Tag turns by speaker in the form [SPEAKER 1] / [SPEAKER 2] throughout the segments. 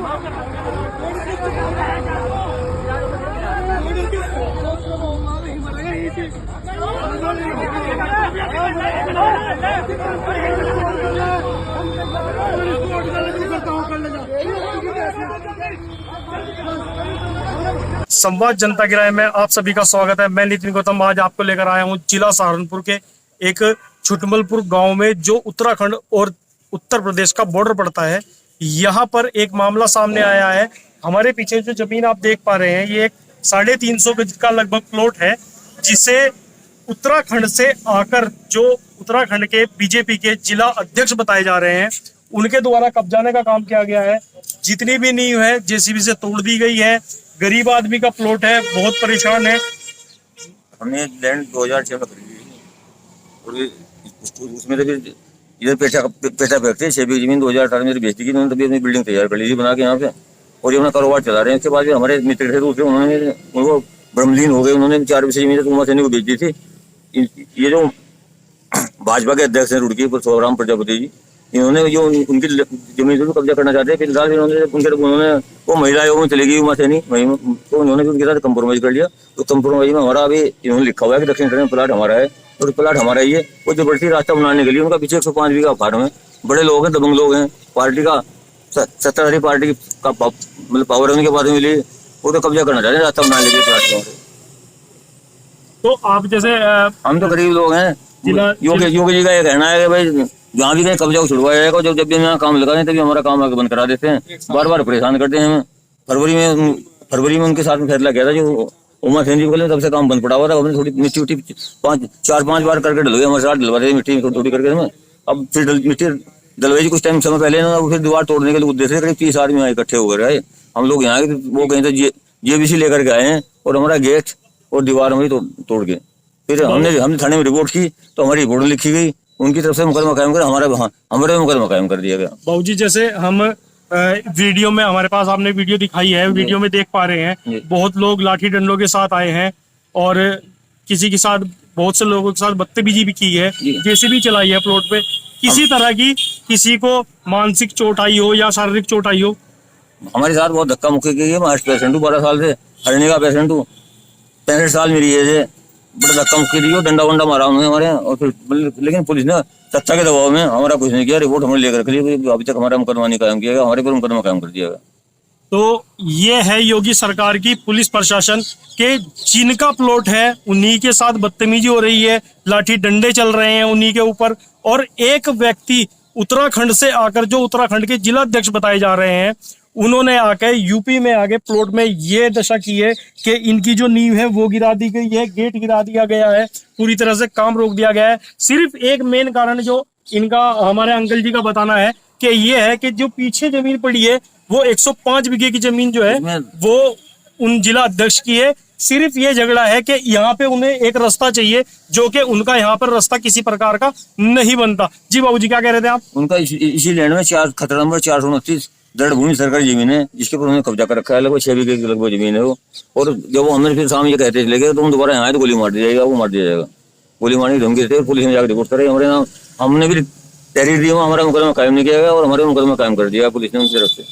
[SPEAKER 1] संवाद जनता की राय में आप सभी का स्वागत है। मैं नितिन गौतम आज आपको लेकर आया हूं जिला सहारनपुर के एक छुटमलपुर गांव में, जो उत्तराखंड और उत्तर प्रदेश का बॉर्डर पड़ता है। यहां पर एक मामला सामने आया है। हमारे पीछे जो जमीन आप देख पा रहे हैं, ये एक 350 गज का लगभग प्लॉट है, जिसे उत्तराखंड से आकर जो उत्तराखंड के बीजेपी के जिला अध्यक्ष बताए जा रहे हैं, उनके द्वारा कब्जाने का काम किया गया है। जितनी भी नींव है जेसीबी से तोड़ दी गई है। गरीब आदमी का प्लॉट है, बहुत परेशान है।
[SPEAKER 2] हमने लैंड 2006 में खरीदी और उसमें तो फिर इधर पेटा फेंकते 6 बीघा जमीन 2018 में बेच दी। उन्होंने तभी अपनी बिल्डिंग तैयार कर ली थी बना के यहाँ पे, और ये अपना कारोबार चला रहे हैं। उसके बाद हमारे मित्र थे दूसरे, उन्होंने उनको ब्रह्मलीन हो गए, उन्होंने 4 बीघा जमीन कुमार सैनी को बेच दी थी। ये जो भाजपा के अध्यक्ष हैं रुड़की परशुराम प्रजापति जी, इन्होंने जो उनकी जमीन से कब्जा करना चाहते हैं। फिलहाल उन्होंने वो महिला आयोग में चली गई उमा सैनी, तो उन्होंने भी उनके साथ कंप्रोमाइज कर लिया। तो कंप्रोमाइज में हमारा अभी इन्होंने लिखा हुआ है कि दक्षिण में प्लाट हमारा है, और प्लाट हमारा ही है। वो जबरदस्ती रास्ता बनाने के लिए उनका पीछे 105 बीघा फार्म है। बड़े लोग हैं, दबंग लोग हैं, पार्टी का सत्ताधारी पार्टी का मतलब पावर है उनके पास मिली, वो तो कब्जा करना चाहते हैं रास्ता बनाने के लिए प्लाट का।
[SPEAKER 1] तो आप जैसे
[SPEAKER 2] हम तो गरीब लोग हैं, योगी जी का ये कहना है कि भाई जहाँ भी कहीं कब्जा को छुड़वाया जाएगा, जब भी हम यहाँ काम लगा दें तभी हमारा काम आगे बंद करा देते हैं। बार बार परेशान करते हैं हमें। फरवरी में उनके साथ में फैसला किया था जो उमा सैन जी को, तब से काम बंद पड़ा हुआ था। हमने थोड़ी मिट्टी उट्टी 4-5 बार करके डल गए, हमारे साथ डलवाते मिट्टी थोड़ी करके हमें। अब फिर मिट्टी डलवाई कुछ टाइम समय पहले ना, फिर दीवार तोड़ने के लिए उद्देश्य करीब 30 आदमी इकट्ठे हो गए। हम लोग यहाँ वो कहीं तो JBC लेकर के आए हैं, और हमारा गेट और दीवार हमारी तोड़ के फिर हमने थाने में रिपोर्ट की, तो हमारी रिपोर्ट लिखी गई, उनकी तरफ से मुकदमा कायम कर हमारे मुकदमा कायम कर दिया गया।
[SPEAKER 1] बाबूजी, जैसे हम वीडियो में, हमारे पास आपने वीडियो दिखाई है, वीडियो में देख पा रहे हैं बहुत लोग लाठी डंडों के साथ आए हैं, और किसी के साथ, बहुत से लोगों के साथ बदतमीजी भी की है, जेसीबी चलाई है प्लॉट पे। किसी तरह की किसी को मानसिक चोट आई हो या शारीरिक चोट आई हो?
[SPEAKER 2] हमारे साथ बहुत धक्का मुक्की की है। मैं पेशेंट हूँ, 12 साल से हरने का पेशेंट हूँ, 65 साल मेरी एज है। बड़ा धक्का मुक्की दी, डंडा वंडा मारा उन्होंने हमारे, और फिर लेकिन पुलिस ने सत्ता के दबाव में हमारा कुछ नहीं किया। रिपोर्ट हमने लेकर रखी, अभी तक हमारा मुकदमा नहीं कायम किया गया, हमारे पर मुकदमा कायम कर दिया गया।
[SPEAKER 1] तो ये है योगी सरकार की पुलिस प्रशासन के, जिनका प्लॉट है उन्हीं के साथ बदतमीजी हो रही है, लाठी डंडे चल रहे हैं उन्हीं के ऊपर। और एक व्यक्ति उत्तराखंड से आकर, जो उत्तराखंड के जिला अध्यक्ष बताए जा रहे हैं, उन्होंने आके यूपी में आगे प्लॉट में ये दशा की है कि इनकी जो नींव है वो गिरा दी गई है, गेट गिरा दिया गया है, पूरी तरह से काम रोक दिया गया है। सिर्फ एक मेन कारण जो इनका, हमारे अंकल जी का बताना है कि ये है कि जो पीछे जमीन पड़ी है वो 105 बीघे की जमीन जो है वो उन जिला अध्यक्ष की है। सिर्फ ये झगड़ा है कि यहाँ पे उन्हें एक रास्ता चाहिए, जो कि उनका यहाँ पर रास्ता किसी प्रकार का नहीं बनता। जी बाबूजी, क्या कह रहे थे आप?
[SPEAKER 2] उनका इसी लैंड में खतरा नंबर 429 दृढ़ भूमि सरकारी जमीन है, जिसके ऊपर उन्होंने कब्जा कर रखा है। लगभग 6 बीघे की लगभग जमीन है वो। और जब हमने फिर शाम ये कहते चले गए, तुम दोबारा यहाँ आए तो गोली मार दी जाएगा, वो मार दिया जाएगा। गोली मारने की धमकी देते, पुलिस ने जाकर रिपोर्ट करे हमारे नाम। हमने भी तहरीर दी, हमारा मुकदमा कायम नहीं किया गया, और हमारे मुकदमा कायम कर दिया पुलिस ने उनकी तरफ से।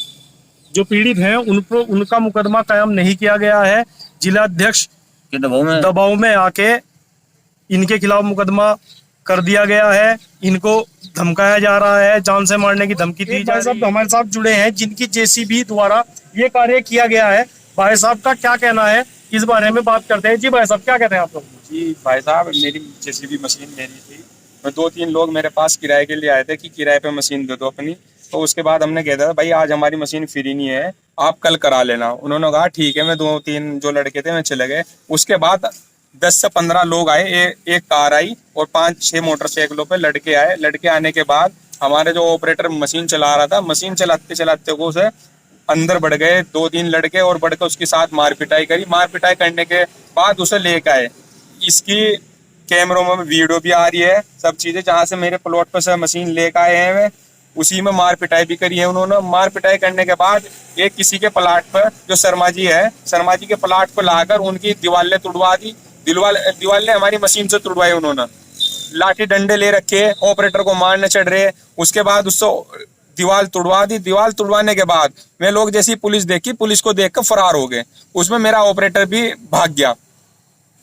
[SPEAKER 1] जो पीड़ित हैं उनका मुकदमा कायम नहीं किया गया है। जिला अध्यक्ष
[SPEAKER 2] के
[SPEAKER 1] दबाव में आके इनके खिलाफ मुकदमा कर दिया गया है। इनको धमकाया जा रहा है, जान से मारने की धमकी दी जा रही है। हमारे साथ जुड़े हैं जिनकी JCB द्वारा ये कार्य किया गया है। भाई साहब का क्या कहना है इस बारे में बात करते हैं। जी भाई साहब, क्या कहते हैं आप लोग?
[SPEAKER 3] जी भाई साहब, मेरी JCB मशीन मेरी थी। मैं 2-3 लोग मेरे पास किराए के लिए आए थे कि किराए पे मशीन दे दो अपनी। तो उसके बाद हमने कहा था भाई आज हमारी मशीन फ्री नहीं है, आप कल करा लेना। उन्होंने कहा ठीक है। मैं 2-3 जो लड़के थे मैं चले गए। उसके बाद 10 से 15 लोग आए, एक कार आई और 5-6 मोटरसाइकिलों पे लड़के आए। लड़के आने के बाद हमारे जो ऑपरेटर मशीन चला रहा था, मशीन चलाते चलाते को उसे अंदर बढ़ गए 2-3 लड़के, और बढ़ के उसके साथ मार पिटाई करी। मार पिटाई करने के बाद उसे लेकर आए। इसकी कैमरों में वीडियो भी आ रही है, सब चीजें। जहाँ से मेरे प्लॉट पर से मशीन लेकर आए हैं, उसी में मार पिटाई भी करी है उन्होंने। मार पिटाई करने के बाद एक किसी के प्लाट पर, जो शर्मा जी है, शर्मा जी के प्लाट पर लाकर उनकी दीवारें तुड़वा दी। दीवारें हमारी मशीन से तुड़वाई उन्होंने। लाठी डंडे ले रखे, ऑपरेटर को मारने चढ़ रहे। उसके बाद उससे दीवार तुड़वा दी। दीवार तुड़वाने के बाद वे लोग जैसी पुलिस देखी, पुलिस को देख कर फरार हो गए। उसमें मेरा ऑपरेटर भी भाग गया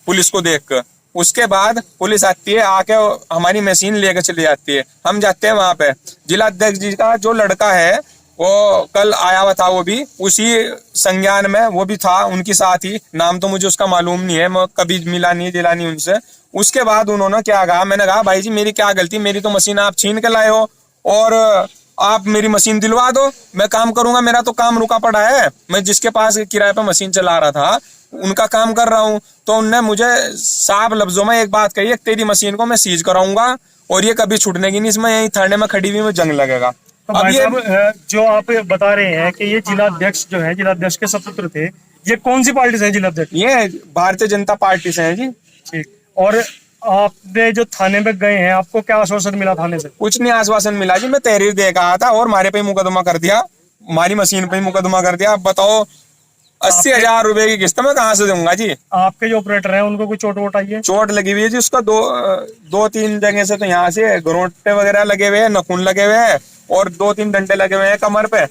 [SPEAKER 3] पुलिस को देख कर। उसके बाद पुलिस आती है, आके हमारी मशीन लेकर चली जाती है। हम जाते हैं वहां पे। जिला अध्यक्ष जी का जो लड़का है वो कल आया हुआ था, वो भी उसी संज्ञान में वो भी था उनके साथ ही। नाम तो मुझे उसका मालूम नहीं है, मैं कभी मिला नहीं जिला नहीं उनसे। उसके बाद उन्होंने क्या कहा, मैंने कहा भाई जी मेरी क्या गलती, मेरी तो मशीन आप छीन के लाए हो और आप मेरी मशीन दिलवा दो, मैं काम करूंगा। मेरा तो काम रुका पड़ा है, मैं जिसके पास किराए पे मशीन चला रहा था उनका काम कर रहा हूँ। तो उनने मुझे साफ लफ्जों में एक बात कही है, तेरी मशीन को मैं सीज कराऊंगा और ये कभी छूटने नहीं, इसमें यही थाने में खड़ी हुई में जंग लगेगा।
[SPEAKER 1] तो भाई साहब, जो आप बता रहे हैं कि ये जिला अध्यक्ष जो है, जिला अध्यक्ष के सपुत्र थे, ये कौन सी पार्टी से हैं जिला अध्यक्ष?
[SPEAKER 3] ये भारतीय जनता पार्टी से है जी।
[SPEAKER 1] ठीक। और आपने जो थाने में गए हैं, आपको क्या आश्वासन मिला थाने से?
[SPEAKER 3] कुछ नहीं आश्वासन मिला जी, मैं तहरीर दे के आया था और हमारे पे मुकदमा कर दिया, हमारी मशीन पे मुकदमा कर दिया। अब बताओ 80,000 रुपए की किस्त मैं कहाँ से दूंगा जी।
[SPEAKER 1] आपके जो ऑपरेटर हैं उनको कोई चोट वोट आई है?
[SPEAKER 3] चोट लगी हुई है जी, उसका दो तीन जगह से, तो यहाँ से घरोटे वगैरह लगे हुए हैं, नखून लगे हुए हैं और 2-3 डंडे लगे हुए हैं कमर पे।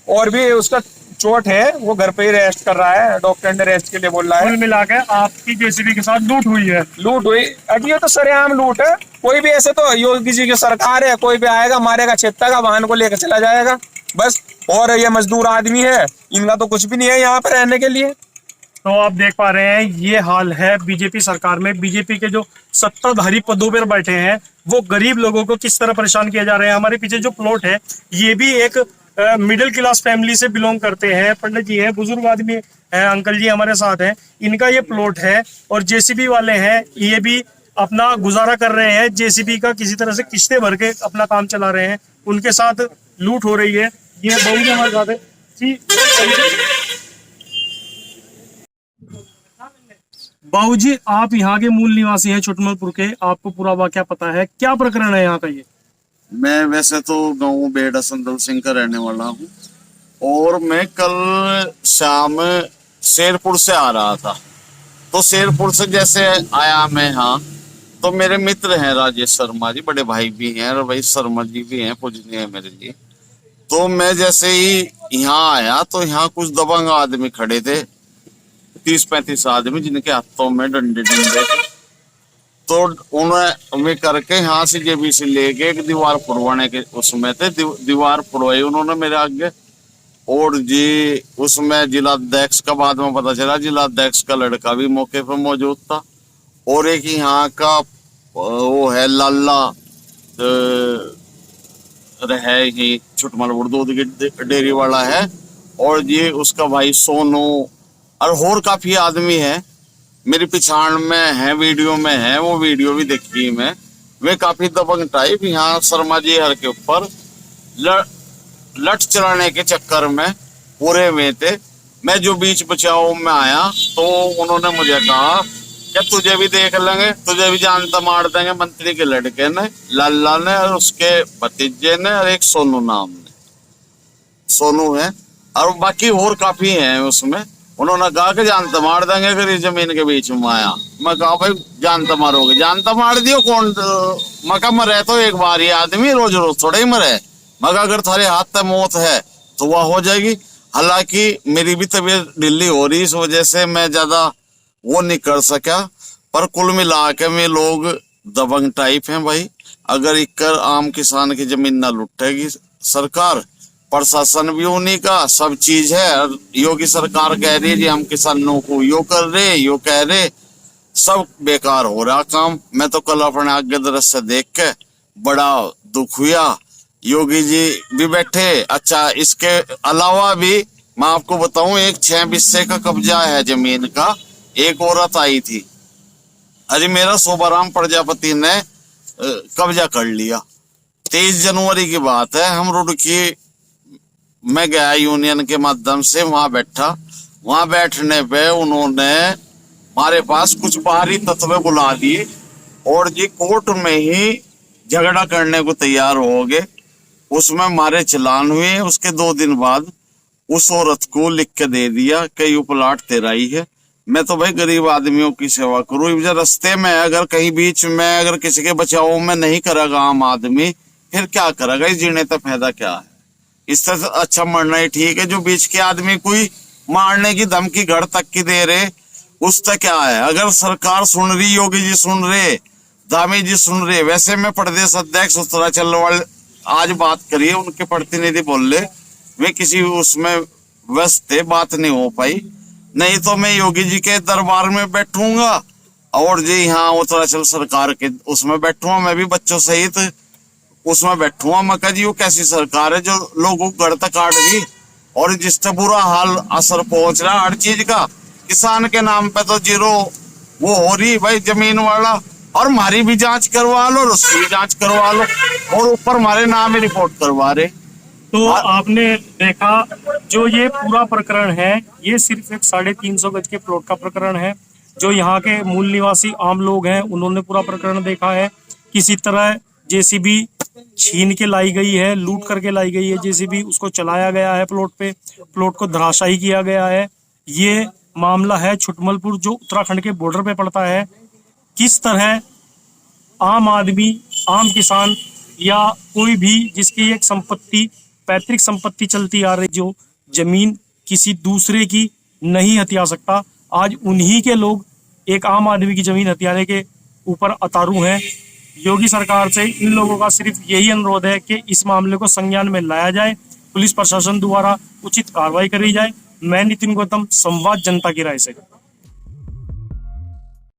[SPEAKER 3] और भी उसका चोट है, वो घर पे ही रेस्ट कर रहा है, डॉक्टर ने रेस्ट के लिए बोल रहा है।
[SPEAKER 1] कुल मिलाकर आपकी जेसीबी के साथ लूट हुई है?
[SPEAKER 3] लूट हुई अभी, ये तो सरेआम लूट है। कोई भी ऐसे तो योगी जी की सरकार है, कोई भी आएगा मारेगा, छेदेगा, वाहन को लेकर चला जाएगा बस। और ये मजदूर आदमी है, इनका तो कुछ भी नहीं है यहाँ पे रहने के लिए।
[SPEAKER 1] तो आप देख पा रहे हैं ये हाल है बीजेपी सरकार में। बीजेपी के जो सत्ताधारी पदों पर बैठे हैं वो गरीब लोगों को किस तरह परेशान किया जा रहे हैं। हमारे पीछे जो प्लॉट है ये भी एक मिडिल क्लास फैमिली से बिलोंग करते हैं। पंडित जी हैं, बुजुर्ग आदमी हैं, अंकल जी हमारे साथ हैं, इनका ये प्लॉट है और जेसीबी वाले हैं, ये भी अपना गुजारा कर रहे हैं। जेसीबी का किसी तरह से किस्तें भर के अपना काम चला रहे हैं, उनके साथ लूट हो रही है। ये बहू जी हमारे साथ है जी। बाबू जी, आप यहाँ के मूल निवासी हैं छोटमलपुर के, आपको पूरा वाकया पता है, क्या प्रकरण है यहाँ का? ये
[SPEAKER 4] मैं वैसे तो गांव बेड़ा संदल सिंह का रहने वाला हूँ और मैं कल शाम शेरपुर से आ रहा था। तो शेरपुर से जैसे आया मैं यहाँ, तो मेरे मित्र हैं राजेश शर्मा जी, बड़े भाई भी हैं, और भाई शर्मा जी भी हैं, पूजनीय है मेरे लिए। तो मैं जैसे ही यहाँ आया तो यहाँ कुछ दबंग आदमी खड़े थे, 30-35 आदमी, जिनके हाथों में डंडे थे। तो उन्हें करके यहाँ से जेबीसी लेके एक दीवार पुरवाने के उसमें थे, दीवार पुरवाई उन्होंने मेरे आगे। और जी उसमें जिला अध्यक्ष का बाद में पता चला, जिला अध्यक्ष का लड़का भी मौके पर मौजूद था। और एक यहाँ का वो है लाला रहे ही छुटमलपुर दूध की डेयरी वाला है, और ये उसका भाई सोनू, और काफी आदमी है मेरी पिछाड़ में है, वीडियो में है, वो वीडियो भी देखी मैं। वे काफी दबंग टाइप यहाँ शर्मा जी हर के ऊपर लट चलाने के चक्कर में पूरे में थे। मैं जो बीच बचाव में आया तो उन्होंने मुझे कहा कि तुझे भी देख लेंगे, तुझे भी जानता मार देंगे। मंत्री के लड़के ने, लाला ने, और उसके भतीजे ने, और एक सोनू नाम ने, सोनू है, और बाकी और काफी हैं उसमें। उन्होंने कहा कि जानता मार देंगे अगर इस जमीन के बीच में आया। मैं कहा भाई जानता मारोगे, जानता मार दियो कौन, मका मरे तो एक बार ही आदमी, रोज रोज थोड़ा ही मरे। मगर अगर थारे हाथ तक मौत है तो वह हो जाएगी। हालांकि मेरी भी तबीयत ढीली हो रही, इस वजह से मैं ज्यादा वो नहीं कर सका। पर कुल मिला के में लोग दबंग टाइप हैं भाई। अगर इक्कर आम किसान की जमीन ना लुटेगी सरकार, प्रशासन भी उन्हीं का, सब चीज है। योगी सरकार कह रही है जी हम किसानों को यो कर रहे, यो कह रहे, सब बेकार हो रहा काम। मैं तो कल अपने आगे दृश्य देख के बड़ा दुख हुआ। योगी जी भी बैठे। अच्छा, इसके अलावा भी मैं आपको बताऊं, एक 6 बिस्से का कब्जा है जमीन का। एक औरत आई थी, अरे मेरा शोभाराम प्रजापति ने कब्जा कर लिया। 23 जनवरी की बात है, हम रुड़की मैं गया यूनियन के माध्यम से, वहां बैठा। वहां बैठने पे उन्होंने हमारे पास कुछ बाहरी तत्व बुला दिए और जी कोर्ट में ही झगड़ा करने को तैयार हो गए। उसमें हमारे चलान हुए। उसके 2 दिन बाद उस औरत को लिख के दे दिया कि यू प्लाट तेरा ही है। मैं तो भाई गरीब आदमियों की सेवा करूं। रास्ते में अगर कहीं बीच में अगर किसी के बचाव में नहीं करेगा आम आदमी, फिर क्या करेगा? इस जीने का फायदा क्या है? इससे अच्छा मरना ही ठीक है। जो बीच के आदमी कोई मारने की धमकी घर तक की दे रहे, उससे क्या है। अगर सरकार सुन रही, योगी जी सुन रहे, धामी जी सुन रहे, वैसे में प्रदेश अध्यक्ष उत्तराखंड वाले आज बात करिए, उनके प्रतिनिधि बोल रहे वे किसी उसमें व्यस्त थे, बात नहीं हो पाई। नहीं तो मैं योगी जी के दरबार में बैठूंगा और जी यहाँ उत्तराखंड सरकार के उसमें बैठूंगा, मैं भी बच्चों सहित उसमें बैठूंगा। मैं कहा जी वो कैसी सरकार है जो लोगों को घर तक काट रही और जिससे बुरा हाल असर पहुंच रहा हर चीज का। किसान के नाम पे तो जीरो वो हो रही भाई जमीन वाला, और हमारी भी जांच करवा लो और उसकी भी जांच करवा लो, और ऊपर हमारे नाम ही रिपोर्ट करवा रहे।
[SPEAKER 1] तो आपने देखा जो ये पूरा प्रकरण है, ये सिर्फ एक 350 गज के प्लॉट का प्रकरण है। जो यहाँ के मूल निवासी आम लोग हैं उन्होंने पूरा प्रकरण देखा है। किसी तरह जेसीबी छीन के लाई गई है, लूट करके लाई गई है जेसीबी, उसको चलाया गया है प्लॉट पे, प्लॉट को धराशायी किया गया है। ये मामला है छुटमलपुर जो उत्तराखंड के बॉर्डर पे पड़ता है। किस तरह आम आदमी, आम किसान या कोई भी जिसकी एक संपत्ति, पैतृक संपत्ति चलती आ रही, जो जमीन किसी दूसरे की नहीं हथिया सकता, आज उन्हीं के लोग एक आम आदमी की जमीन हथियाने के ऊपर अतारू हैं। योगी सरकार से इन लोगों का सिर्फ यही अनुरोध है कि इस मामले को संज्ञान में लाया जाए, पुलिस प्रशासन द्वारा उचित कार्रवाई करी जाए। मैं नितिन गौतम, संवाद जनता की राय से।